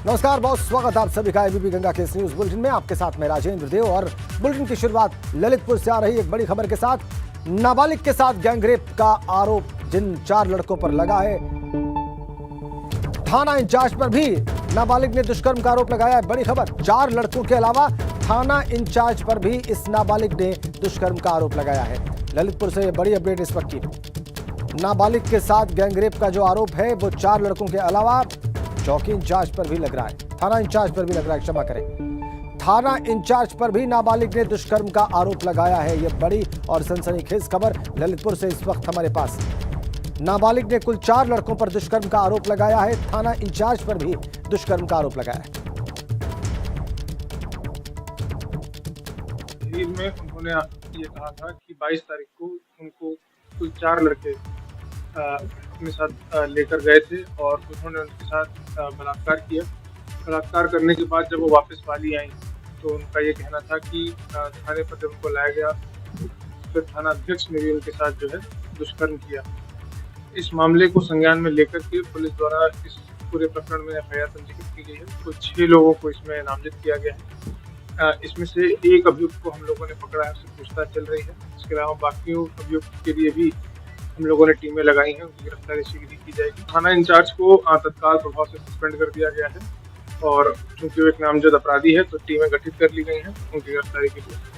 नमस्कार बहुत स्वागत आप सभी का एबीपी गंगा के इस न्यूज बुलेटिन में। आपके साथ मैं राजेंद्र देव और बुलेटिन की शुरुआत ललितपुर से आ रही एक बड़ी खबर के साथ। नाबालिग के साथ गैंगरेप का आरोप जिन 4 लड़कों पर लगा है, थाना इंचार्ज पर भी नाबालिग ने दुष्कर्म का आरोप लगाया है। बड़ी खबर, 4 लड़कों के अलावा थाना इंचार्ज पर भी इस नाबालिग ने दुष्कर्म का आरोप लगाया है। ललितपुर से बड़ी अपडेट इस वक्त की। नाबालिग के साथ गैंगरेप का जो आरोप है वो 4 लड़कों के अलावा चौकी इंचार्ज पर भी लग रहा है, थाना इंचार्ज पर भी लग रहा है, क्षमा करें, थाना इंचार्ज पर भी नाबालिग ने दुष्कर्म का आरोप लगाया है। यह बड़ी और सनसनीखेज खबर ललितपुर से इस वक्त हमारे पास। नाबालिग ने कुल 4 लड़कों पर दुष्कर्म का आरोप लगाया है, थाना इंचार्ज पर भी दुष्कर्म का आरोप लगाया है। में उन्होंने ये कहा था कि 22 तारीख को उनको कुल 4 लड़के अपने साथ लेकर गए थे और उन्होंने उनके साथ बलात्कार किया। बलात्कार करने के बाद जब वो वापस वाली आई तो उनका ये कहना था कि थाने पर जब उनको लाया गया फिर थाना अध्यक्ष ने भी उनके साथ जो है दुष्कर्म किया। इस मामले को संज्ञान में लेकर के पुलिस द्वारा इस पूरे प्रकरण में एफआईआर पंजीकृत की गई है। कुल 6 लोगों को इसमें नामजद किया गया है। इसमें से एक अभियुक्त को हम लोगों ने पकड़ा है, उससे पूछताछ चल रही है। इसके अलावा बाकी अभियुक्त के लिए भी हम लोगों ने टीमें लगाई हैं, उनकी गिरफ्तारी शीघ्र की जाएगी। थाना इंचार्ज को तत्काल प्रभाव से सस्पेंड कर दिया गया है और चूंकि वो एक नामजद अपराधी है तो टीमें गठित कर ली गई हैं उनकी गिरफ्तारी के लिए।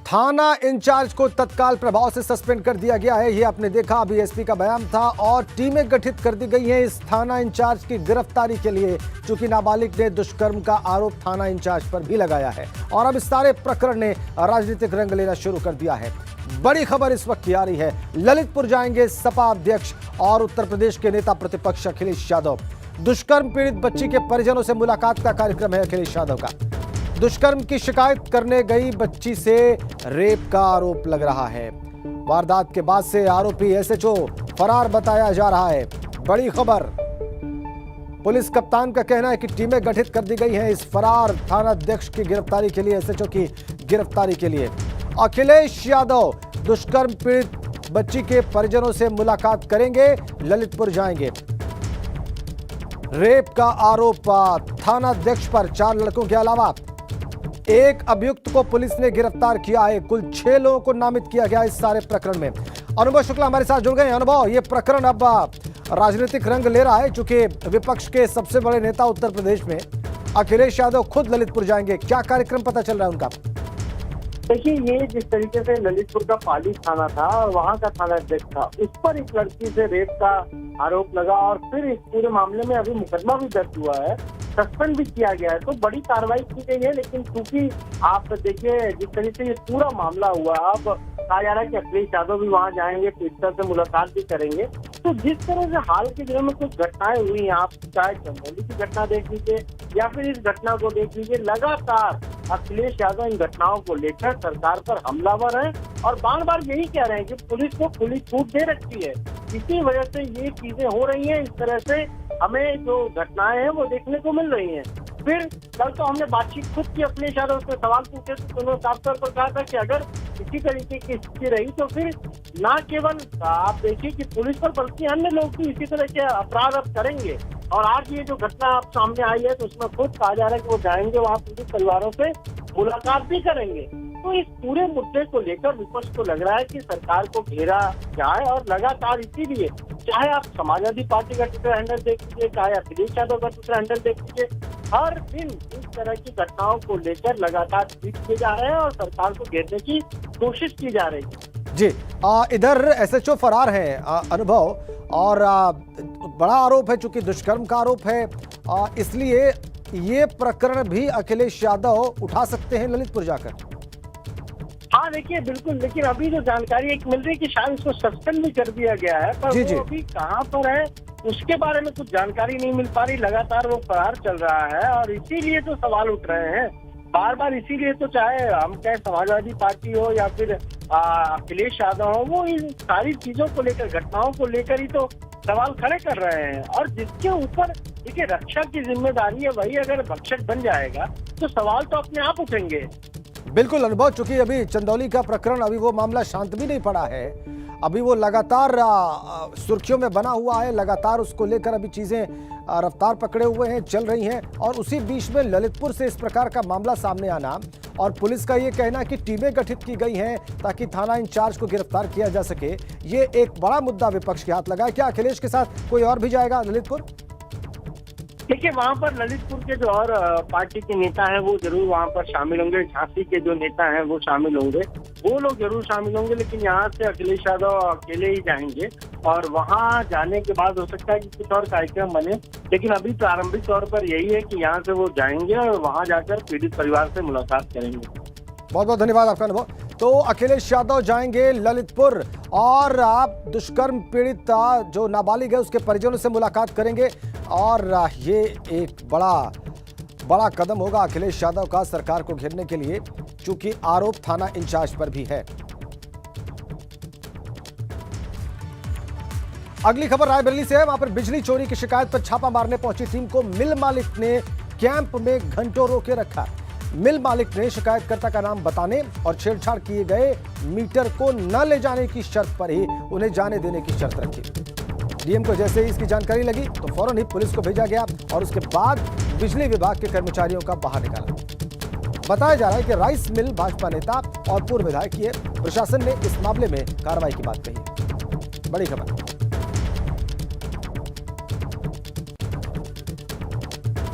थाना इंचार्ज को तत्काल प्रभाव से सस्पेंड कर दिया गया है, ये आपने देखा, अभी एसपी का बयान था। और टीमें गठित कर दी गई हैं इस थाना इंचार्ज की गिरफ्तारी के लिए, चूंकि नाबालिग ने दुष्कर्म का आरोप थाना इंचार्ज पर भी लगाया है और अब इस सारे प्रकरण ने राजनीतिक रंग लेना शुरू कर दिया है। बड़ी खबर इस वक्त की आ रही है, ललितपुर जाएंगे सपा अध्यक्ष और उत्तर प्रदेश के नेता प्रतिपक्ष अखिलेश यादव। दुष्कर्म पीड़ित बच्ची के परिजनों से मुलाकात का कार्यक्रम है अखिलेश यादव का। दुष्कर्म की शिकायत करने गई बच्ची से रेप का आरोप लग रहा है। वारदात के बाद से आरोपी एसएचओ फरार बताया जा रहा है। बड़ी खबर, पुलिस कप्तान का कहना है कि टीमें गठित कर दी गई हैं इस फरार थाना अध्यक्ष की गिरफ्तारी के लिए, एसएचओ की गिरफ्तारी के लिए। अखिलेश यादव दुष्कर्म पीड़ित बच्ची के परिजनों से मुलाकात करेंगे, ललितपुर जाएंगे। रेप का आरोप थाना अध्यक्ष पर 4 लड़कों के अलावा एक अभियुक्त को पुलिस ने गिरफ्तार किया है। कुल 6 लोगों को नामित किया गया इस सारे प्रकरण में। अनुभव शुक्ला हमारे साथ जुड़ गए। अनुभव, ये प्रकरण अब राजनीतिक रंग ले रहा है चूंकि विपक्ष के सबसे बड़े नेता उत्तर प्रदेश में अखिलेश यादव खुद ललितपुर जाएंगे, क्या कार्यक्रम पता चल रहा है उनका? देखिए, ये जिस तरीके से ललितपुर का पाली थाना था और वहाँ का थाना अध्यक्ष था, उस पर एक लड़की से रेप का आरोप लगा और फिर इस पूरे मामले में अभी मुकदमा भी दर्ज हुआ है, सस्पेंड भी किया गया है, तो बड़ी कार्रवाई की गई है। लेकिन क्योंकि आप देखिए जिस तरीके से ये पूरा मामला हुआ, अब कहा जा रहा है कि अखिलेश यादव भी वहाँ जाएंगे, पीड़िता से मुलाकात भी करेंगे। तो जिस तरह से हाल के दिनों में कुछ घटनाएं हुई हैं, आप चाहे चंदौली की घटना देख लीजिए या फिर इस घटना को देख लीजिए, लगातार अखिलेश यादव इन घटनाओं को लेकर सरकार पर हमलावर है और बार बार यही कह रहे हैं कि पुलिस को खुली छूट दे रखी है। इसी वजह से ये चीजें हो रही हैं, इस तरह से हमें जो घटनाएं हैं वो देखने को मिल रही हैं। फिर कल तो हमने बातचीत खुद की अखिलेश यादव से, सवाल पूछे तो उन्होंने साफ तौर पर कहा था कि अगर इसी तरीके की स्थिति रही तो फिर ना केवल आप देखिए कि पुलिस पर बल्कि अन्य लोग भी इसी तरह के अपराध अब करेंगे। और आज ये जो घटना आप सामने आई है तो उसमें खुद कहा जा रहा है कि वो जाएंगे वहाँ पीड़ित परिवारों से मुलाकात भी करेंगे। तो इस पूरे मुद्दे को लेकर विपक्ष को लग रहा है कि सरकार को घेरा जाए और लगातार इसीलिए, चाहे आप समाजवादी पार्टी का ट्विटर हैंडल देख लीजिए, चाहे अखिलेश यादव का ट्विटर हैंडल देख लीजिए, हर दिन इस तरह की घटनाओं को लेकर लगातार ट्वीट किए जा रहे हैं और सरकार को घेरने की कोशिश की जा रही है। जी, इधर एसएचओ फरार है अनुभव, और बड़ा आरोप है चूंकि दुष्कर्म का आरोप है, इसलिए ये प्रकरण भी अखिलेश यादव उठा सकते हैं ललितपुर जाकर। हाँ देखिए, बिल्कुल, लेकिन अभी जो जानकारी एक मिल रही है कि शायद इसको सस्पेंड भी कर दिया गया है, पर वो अभी कहाँ पर है उसके बारे में कुछ जानकारी नहीं मिल पा रही। लगातार वो फरार चल रहा है और इसीलिए तो सवाल उठ रहे हैं बार बार। इसीलिए तो चाहे हम कहें समाजवादी पार्टी हो या फिर अखिलेश यादव हो, वो इन सारी चीजों को लेकर, घटनाओं को लेकर ही तो सवाल खड़े कर रहे हैं। और जिसके ऊपर देखिए रक्षा की जिम्मेदारी है, वही अगर भक्षक बन जाएगा तो सवाल तो अपने आप उठेंगे। बिल्कुल अनुभव, चूंकि अभी चंदौली का प्रकरण, अभी वो मामला शांत भी नहीं पड़ा है, अभी वो लगातार सुर्खियों में बना हुआ है, लगातार उसको लेकर अभी चीजें रफ्तार पकड़े हुए हैं, चल रही हैं। और उसी बीच में ललितपुर से इस प्रकार का मामला सामने आना और पुलिस का ये कहना कि टीमें गठित की गई हैं ताकि थाना इंचार्ज को गिरफ्तार किया जा सके, ये एक बड़ा मुद्दा विपक्ष के हाथ लगा है। क्या अखिलेश के साथ कोई और भी जाएगा ललितपुर? देखिए, वहाँ पर ललितपुर के जो और पार्टी के नेता हैं वो जरूर वहाँ पर शामिल होंगे, झांसी के जो नेता हैं वो शामिल होंगे, वो लोग जरूर शामिल होंगे। लेकिन यहाँ से अखिलेश यादव अकेले ही जाएंगे और वहाँ जाने के बाद हो सकता है कि कुछ और कार्यक्रम बने, लेकिन अभी प्रारंभिक तौर पर यही है कि यहाँ से वो जाएंगे और वहाँ जाकर पीड़ित परिवार से मुलाकात करेंगे। बहुत बहुत धन्यवाद आपका अनुभव। तो अखिलेश यादव जाएंगे ललितपुर और आप दुष्कर्म पीड़ित जो नाबालिग है उसके परिजनों से मुलाकात करेंगे और ये एक बड़ा कदम होगा अखिलेश यादव का सरकार को घेरने के लिए, चूंकि आरोप थाना इंचार्ज पर भी है। अगली खबर रायबरेली से है। वहां पर बिजली चोरी की शिकायत पर छापा मारने पहुंची टीम को मिल मालिक ने कैंप में घंटों रोके रखा। मिल मालिक ने शिकायतकर्ता का नाम बताने और छेड़छाड़ किए गए मीटर को न ले जाने की शर्त पर ही उन्हें जाने देने की शर्त रखी। डीएम को जैसे ही इसकी जानकारी लगी तो फौरन ही पुलिस को भेजा गया और उसके बाद बिजली विभाग के कर्मचारियों का बाहर निकाला। बताया जा रहा है कि राइस मिल भाजपा नेता और पूर्व विधायक की है। प्रशासन ने इस मामले में कार्रवाई की बात कही है। बड़ी खबर,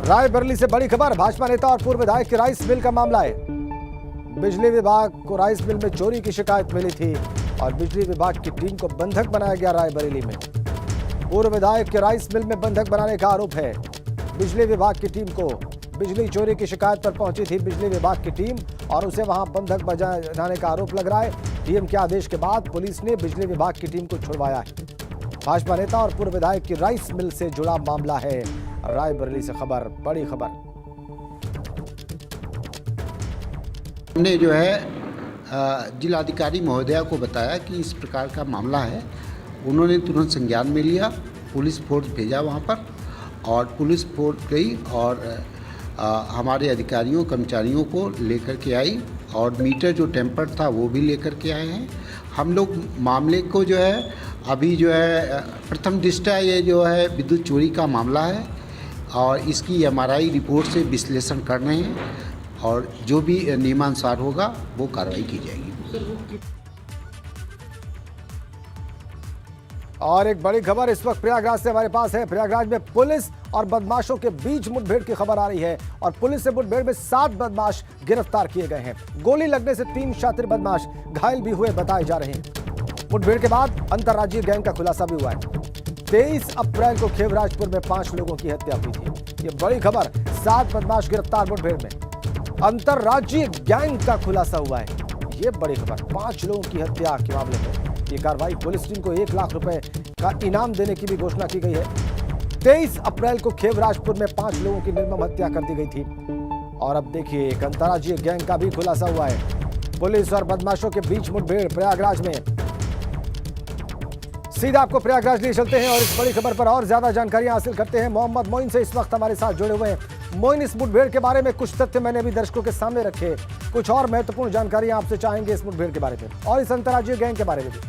रायबरेली से बड़ी खबर, भाजपा नेता और पूर्व विधायक की राइस मिल का मामला है। बिजली विभाग को राइस मिल में चोरी की शिकायत मिली थी और बिजली विभाग की टीम को बंधक बनाया गया रायबरेली में। पूर्व विधायक के राइस मिल में बंधक बनाने का आरोप है। बिजली विभाग की टीम को बिजली चोरी की शिकायत पर पहुंची थी बिजली विभाग की टीम और उसे वहां बंधक बनाने का आरोप लग रहा है। डीएम के आदेश के बाद पुलिस ने बिजली विभाग की टीम को छुड़वाया है। भाजपा नेता और पूर्व विधायक की राइस मिल से जुड़ा मामला है। रायबरेली से खबर, बड़ी खबर। हमने जो है जिलाधिकारी महोदया को बताया कि इस प्रकार का मामला है। उन्होंने तुरंत संज्ञान में लिया, पुलिस फोर्स भेजा वहाँ पर और पुलिस फोर्स गई और हमारे अधिकारियों कर्मचारियों को लेकर के आई और मीटर जो टेम्पर्ड था वो भी लेकर के आए हैं। हम लोग मामले को जो है अभी जो है प्रथम दृष्टया ये जो है विद्युत चोरी का मामला है और इसकी एमआरआई रिपोर्ट से विश्लेषण कर रहे हैं और जो भी नियमानुसार होगा वो कार्रवाई की जाएगी। और एक बड़ी खबर इस वक्त प्रयागराज से हमारे पास है। प्रयागराज में पुलिस और बदमाशों के बीच मुठभेड़ की खबर आ रही है और पुलिस से मुठभेड़ में 7 बदमाश गिरफ्तार किए गए हैं। गोली लगने से 3 शातिर बदमाश घायल भी हुए बताए जा रहे हैं। मुठभेड़ के बाद अंतर्राज्यीय गैंग का खुलासा भी हुआ है। 23 अप्रैल को खेवराजपुर में 5 लोगों की हत्या हुई थी। ये बड़ी खबर, 7 बदमाश गिरफ्तार मुठभेड़ में, अंतर्राज्यीय गैंग का खुलासा हुआ है। ये बड़ी खबर, 5 लोगों की हत्या के मामले में ये कार्रवाई। पुलिस टीम को 1 लाख रुपए का इनाम देने की भी घोषणा की गई है। 23 अप्रैल को खेवराजपुर में 5 लोगों की निर्मम हत्या कर दी गई थी और अब देखिए एक अंतर्राज्यीय गैंग का भी खुलासा हुआ है। पुलिस और बदमाशों के बीच मुठभेड़ प्रयागराज में। सीधा आपको प्रयागराज लिए चलते हैं और इस बड़ी खबर पर और ज्यादा जानकारी हासिल करते हैं। मोहम्मद मोइन से इस वक्त हमारे साथ जुड़े हुए हैं। मोइन, इस मुठभेड़ के बारे में कुछ तथ्य मैंने अभी दर्शकों के सामने रखे, कुछ और महत्वपूर्ण जानकारी आपसे चाहेंगे इस मुठभेड़ के बारे में और इस अंतर्राज्यीय गैंग के बारे में भी।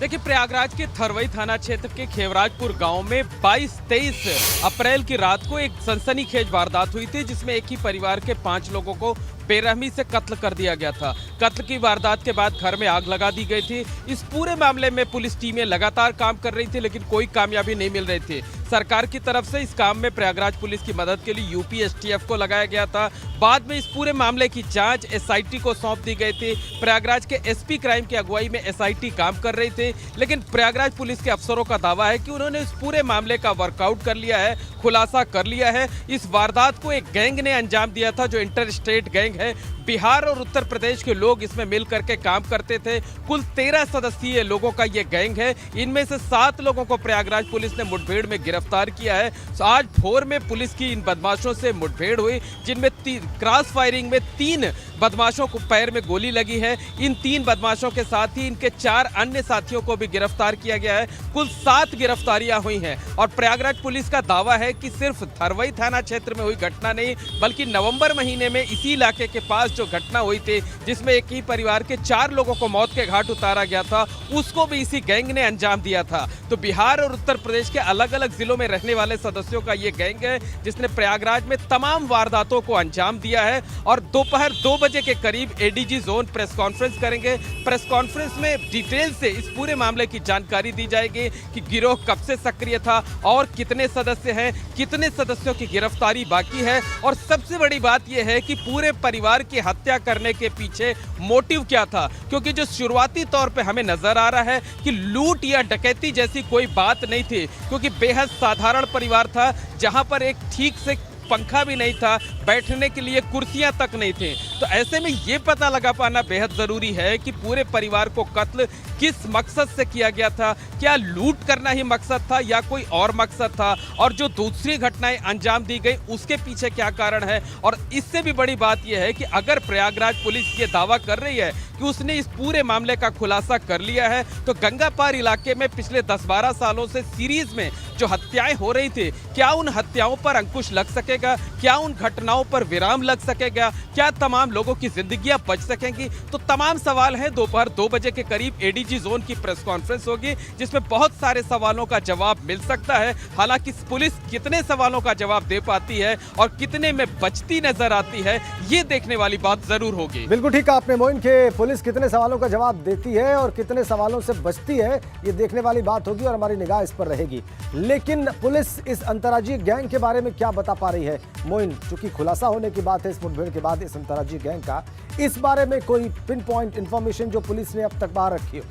देखिए, प्रयागराज के थरवई थाना क्षेत्र के खेवराजपुर गांव में 22-23 अप्रैल की रात को एक सनसनीखेज वारदात हुई थी जिसमें एक ही परिवार के 5 लोगों को बेरहमी से कत्ल कर दिया गया था। कत्ल की वारदात के बाद घर में आग लगा दी गई थी। इस पूरे मामले में पुलिस टीमें लगातार काम कर रही थी लेकिन कोई कामयाबी नहीं मिल रही थी। सरकार की तरफ से इस काम में प्रयागराज पुलिस की मदद के लिए यूपी एसटीएफ को लगाया गया था। बाद में इस पूरे मामले की जांच एसआईटी को सौंप दी गई थी। प्रयागराज के एसपी क्राइम की अगुवाई में एसआईटी काम कर रही थी लेकिन प्रयागराज पुलिस के अफसरों का दावा है कि उन्होंने इस पूरे मामले का वर्कआउट कर लिया है, खुलासा कर लिया है। इस वारदात को एक गैंग ने अंजाम दिया था जो इंटर स्टेट गैंग है। बिहार और उत्तर प्रदेश के लोग इसमें मिल करके काम करते थे। कुल 13 सदस्यीय लोगों का ये गैंग है। इनमें से 7 लोगों को प्रयागराज पुलिस ने मुठभेड़ में गिरफ्तार गिरफ्तार किया है। तो आज भोर में पुलिस की इन बदमाशों से मुठभेड़ हुई, जिनमें क्रॉस फायरिंग में 3 बदमाशों को पैर में गोली लगी है। इन 3 बदमाशों के साथ ही इनके 4 अन्य साथियों को भी गिरफ्तार किया गया है। कुल 7 गिरफ्तारियां हुई हैं और प्रयागराज पुलिस का दावा है कि सिर्फ धरवई थाना क्षेत्र में हुई घटना नहीं, बल्कि नवंबर महीने में इसी इलाके के पास जो घटना हुई थी, जिसमें एक ही परिवार के 4 लोगों को मौत के घाट उतारा गया था, उसको भी इसी गैंग ने अंजाम दिया था। तो बिहार और उत्तर प्रदेश के अलग अलग जिलों में रहने वाले सदस्यों का ये गैंग है, जिसने प्रयागराज में तमाम वारदातों को अंजाम दिया है। और दोपहर 2 बजे के करीब एडीजी जोन प्रेस कॉन्फ्रेंस करेंगे। प्रेस कॉन्फ्रेंस में डिटेल से इस पूरे मामले की जानकारी दी जाएगी कि गिरोह कब से सक्रिय था और कितने सदस्य हैं, कितने सदस्यों की गिरफ्तारी बाकी है, और सबसे बड़ी बात यह है कि पूरे परिवार की हत्या करने के पीछे मोटिव क्या था। क्योंकि जो शुरुआती तौर पे हमें नजर आ रहा है कि लूट या डकैती जैसी कोई बात नहीं थी, क्योंकि बेहद साधारण परिवार था, जहां पर एक ठीक से पंखा भी नहीं था, बैठने के लिए कुर्सियां तक नहीं थी। तो ऐसे में ये पता लगा पाना बेहद जरूरी है कि पूरे परिवार को कत्ल किस मकसद से किया गया था। क्या लूट करना ही मकसद था या कोई और मकसद था, और जो दूसरी घटनाएं अंजाम दी गई उसके पीछे क्या कारण है। और इससे भी बड़ी बात यह है कि अगर प्रयागराज पुलिस ये दावा कर रही है कि उसने इस पूरे मामले का खुलासा कर लिया है, तो गंगापार इलाके में पिछले 10-12 सालों से सीरीज में जो हत्याएं हो रही थी, क्या उन हत्याओं पर अंकुश लग सकेगा, क्या उन घटनाओं पर विराम लग सकेगा, क्या तमाम लोगों की जिंदगियां बच सकेंगी। तो तमाम सवाल हैं। दोपहर 2 बजे के करीब एडीजी जोन की प्रेस कॉन्फ्रेंस होगी, जिसमें बहुत सारे सवालों का जवाब मिल सकता है। हालांकि पुलिस कितने सवालों का जवाब दे पाती है और कितने में बचती नजर आती है, ये देखने वाली बात जरूर होगी। बिल्कुल ठीक कहा आपने मोइन, के पुलिस कितने सवालों का जवाब देती है और कितने सवालों से बचती है, ये देखने वाली बात होगी और हमारी निगाह इस पर रहेगी। लेकिन पुलिस इस अंतर्राज्यीय गैंग के बारे में क्या बता पा रही है मोइन? चूंकि खुलासा होने की बात है इस मुठभेड़ के बाद इस अंतर्राज्यीय गैंग का, इस बारे में कोई पिन पॉइंट इंफॉर्मेशन जो पुलिस ने अब तक बाहर रखी हो?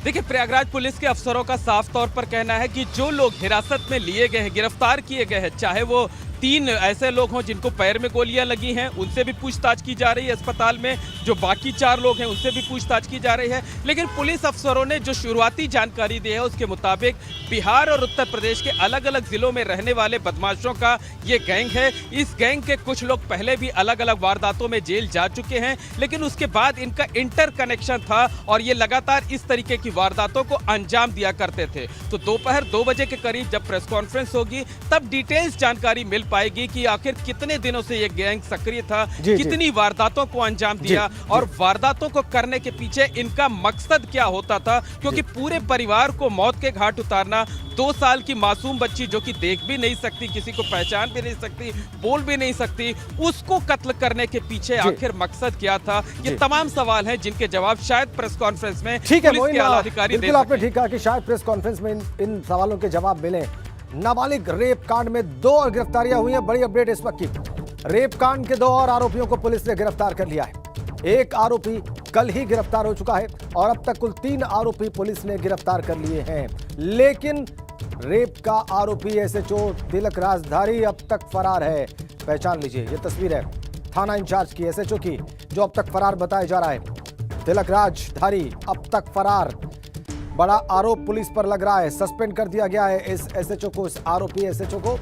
देखिए, प्रयागराज पुलिस के अफसरों का साफ तौर पर कहना है कि जो लोग हिरासत में लिए गए हैं, गिरफ्तार किए गए हैं, चाहे वो 3 ऐसे लोग हों जिनको पैर में गोलियां लगी हैं, उनसे भी पूछताछ की जा रही है अस्पताल में, जो बाकी 4 लोग हैं उनसे भी पूछताछ की जा रही है। लेकिन पुलिस अफसरों ने जो शुरुआती जानकारी दी है उसके मुताबिक बिहार और उत्तर प्रदेश के अलग अलग जिलों में रहने वाले बदमाशों का ये गैंग है। इस गैंग के कुछ लोग पहले भी अलग अलग वारदातों में जेल जा चुके हैं, लेकिन उसके बाद इनका इंटर कनेक्शन था और ये लगातार इस तरीके की वारदातों को अंजाम दिया करते थे। तो दोपहर 2 बजे के करीब जब प्रेस कॉन्फ्रेंस होगी, तब डिटेल्स जानकारी मिल पाएगी कि आखिर कितने दिनों से ये गैंग सक्रिय था, कितनी वारदातों को अंजाम दिया और वारदातों को करने के पीछे इनका मकसद क्या होता था। क्योंकि पूरे परिवार को मौत के घाट उतारना, 2 साल की मासूम बच्ची जो कि देख भी नहीं सकती, किसी को पहचान भी नहीं सकती, बोल भी नहीं सकती, उसको कत्ल करने के पीछे आखिर मकसद क्या था, ये तमाम सवाल हैं जिनके जवाब शायद प्रेस कॉन्फ्रेंस में पुलिस के आला अधिकारी दे सकें। आपने ठीक कहा कि शायद प्रेस कॉन्फ्रेंस में इन सवालों के जवाब मिले। नाबालिग रेप कांड में 2 और गिरफ्तारियां हुई हैं। बड़ी अपडेट इस वक्त की। रेप कांड के 2 और आरोपियों को पुलिस ने गिरफ्तार कर लिया है। एक आरोपी कल ही गिरफ्तार हो चुका है और अब तक कुल 3 आरोपी पुलिस ने गिरफ्तार कर लिए हैं। लेकिन रेप का आरोपी एसएचओ तिलक राजधारी अब तक फरार है। पहचान लीजिए, ये तस्वीर है थाना इंचार्ज की, एसएचओ की, जो अब तक फरार बताया जा रहा है। तिलक राजधारी अब तक फरार। बड़ा आरोप पुलिस पर लग रहा है। सस्पेंड कर दिया गया है इस एसएचओ को, इस आरोपी एसएचओ को,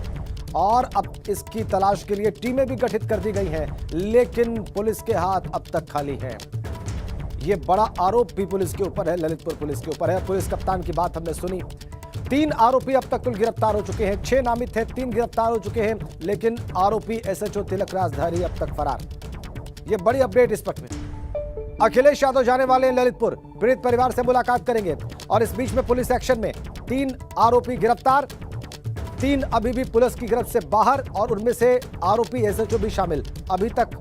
और अब इसकी तलाश के लिए टीमें भी गठित कर दी गई हैं। लेकिन पुलिस के हाथ अब तक खाली हैं। ये बड़ा आरोप भी पुलिस के ऊपर है, ललितपुर पुलिस के ऊपर है। पुलिस कप्तान की बात हमने सुनी। 3 आरोपी अब तक कुल गिरफ्तार हो चुके हैं। 6 नामित थे, 3 गिरफ्तार हो चुके हैं, लेकिन आरोपी एसएचओ तिलक राजधारी अब तक फरार। ये बड़ी अपडेट इस वक्त में। अखिलेश यादव जाने वाले हैं ललितपुर, पीड़ित परिवार से मुलाकात करेंगे और इस बीच में पुलिस एक्शन में 3 आरोपी गिरफ्तार, 3 अभी भी पुलिस की गिरफ्त से बाहर और उनमें से आरोपी एसएचओ भी शामिल। अभी तक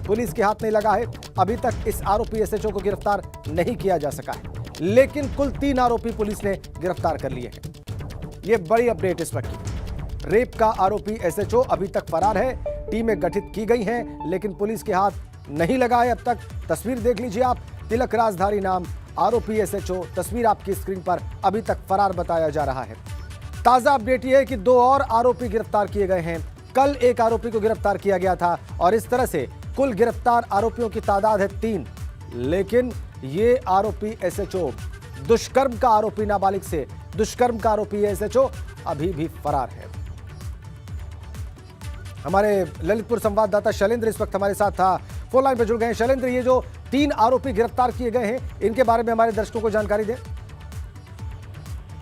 पुलिस के हाथ नहीं लगा है, अभी तक इस आरोपी एसएचओ को गिरफ्तार नहीं किया जा सका है, लेकिन कुल 3 आरोपी पुलिस ने गिरफ्तार कर लिए हैं। ये बड़ी अपडेट इस वक्त की। रेप का आरोपी एसएचओ अभी तक फरार है, टीमें गठित की गई हैं, लेकिन पुलिस के हाथ नहीं लगा है अब तक। तस्वीर देख लीजिए आप, तिलक राजधारी नाम आरोपी एसएचओ, तस्वीर आपकी स्क्रीन पर, अभी तक फरार बताया जा रहा है। ताजा अपडेट यह है कि 2 और आरोपी गिरफ्तार किए गए हैं। कल एक आरोपी को गिरफ्तार किया गया था और इस तरह से कुल गिरफ्तार आरोपियों की तादाद है 3। लेकिन ये आरोपी एसएचओ दुष्कर्म का आरोपी नाबालिग से दुष्कर्म का आरोपी एसएचओ अभी भी फरार है। हमारे ललितपुर संवाददाता शैलेंद्र इस वक्त हमारे साथ था, फोन लाइन पर जुड़ गए हैं। शैलेंद्र, ये जो 3 आरोपी गिरफ्तार किए गए हैं, इनके बारे में हमारे दर्शकों को जानकारी दें।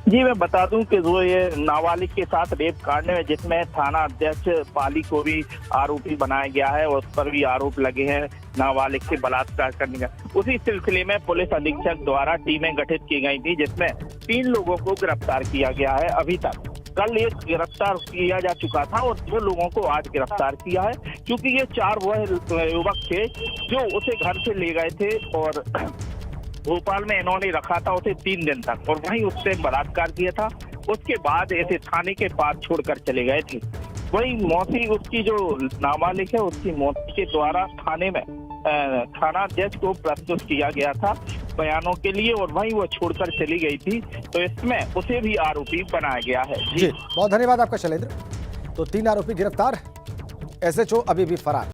जी, मैं बता दूं कि जो ये नाबालिग के साथ रेप कांड में जिसमें थाना अध्यक्ष पाली को भी आरोपी बनाया गया है और उस पर भी आरोप लगे हैं नाबालिग से बलात्कार करने का, उसी सिलसिले में पुलिस अधीक्षक द्वारा टीमें गठित की गई थी जिसमें 3 लोगों को गिरफ्तार किया गया है। अभी तक कल एक गिरफ्तार किया जा चुका था और 2 लोगों को आज गिरफ्तार किया है, क्योंकि ये 4 वह युवक थे जो उसे घर से ले गए थे और भोपाल में इन्होंने रखा था उसे 3 दिन तक और वहीं उससे बलात्कार किया था। उसके बाद ऐसे थाने के पास छोड़कर चले गए थे। वही मौसी उसकी जो नाबालिग है उसकी मौसी के द्वारा थाने में थाना अध्यक्ष को प्रस्तुत किया गया था बयानों के लिए और वहीं वो छोड़कर चली गई थी, तो इसमें उसे भी आरोपी बनाया गया है। जी, बहुत धन्यवाद आपका शैलेंद्र। तो 3 आरोपी गिरफ्तार, एसएचओ अभी भी फरार।